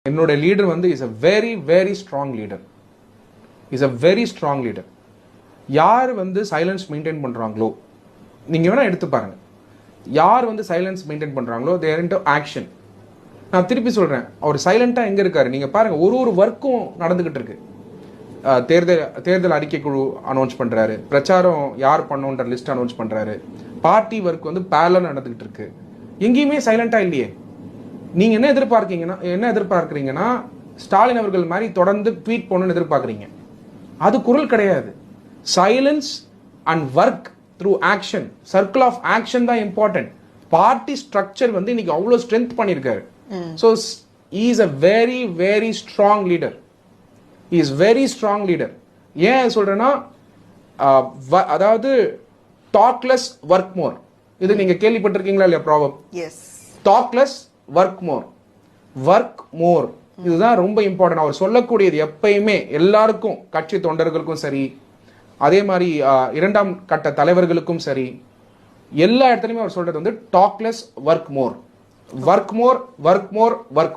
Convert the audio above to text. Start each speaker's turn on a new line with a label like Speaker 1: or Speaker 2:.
Speaker 1: என்னோட லீடர் வந்து is a very very strong leader. Is a very strong leader. யார் வந்து சைலன்ஸ் மெயின்டைன் பண்ணுறாங்களோ, நீங்கள் வேணால் எடுத்து பாருங்க, யார் வந்து சைலன்ஸ் மெயின்டைன் பண்ணுறாங்களோ தேர் இன்டு ஆக்ஷன். நான் திருப்பி சொல்கிறேன், அவர் சைலண்ட்டாக எங்கே இருக்காரு நீங்கள் பாருங்கள். ஒரு ஒர்க்கும் நடந்துக்கிட்டு இருக்கு. தேர்தல் அறிக்கை குழு அனௌன்ஸ் பண்ணுறாரு, பிரச்சாரம் யார் பண்ணோன்ற லிஸ்ட் அனௌன்ஸ் பண்ணுறாரு, பார்ட்டி ஒர்க் வந்து பேரலா நடந்துக்கிட்டு இருக்கு. எங்கேயுமே சைலண்ட்டாக இல்லையே. நீங்கள் என்ன எதிர்பார்க்குறீங்கன்னா ஸ்டாலின் அவர்கள் மாதிரி தொடர்ந்து ட்வீட் பண்ணணும்னு எதிர்பார்க்குறீங்க. அது குரல் கிடையாது. Silence and work through action, circle of action தான் இம்பார்ட்டன்ட். பார்ட்டி ஸ்ட்ரக்சர் வந்து இன்னைக்கு அவ்வளோ ஸ்ட்ரென்த் பண்ணியிருக்காரு. So is a very very strong leader. Is very strong leader. ஏன் சொல்றேன்னா, அதாவது டாக்லெஸ் ஒர்க் மோர். இது நீங்க கேள்விப்பட்டிருக்கீங்களா இல்லையா problem?
Speaker 2: Yes.
Speaker 1: Talk less work more. Work more இதுதான் ரொம்ப இம்பார்ட்டன்ட். அவர் சொல்லக்கூடியது எப்பயுமே எல்லாருக்கும், கட்சி தொண்டர்களுக்கும் சரி, அதே மாதிரி இரண்டாம் கட்ட தலைவர்களுக்கும் சரி, எல்லா இடத்துலையுமே அவர் சொல்றது வந்து டாக்லெஸ் work more. Work more, work more, work மோர்.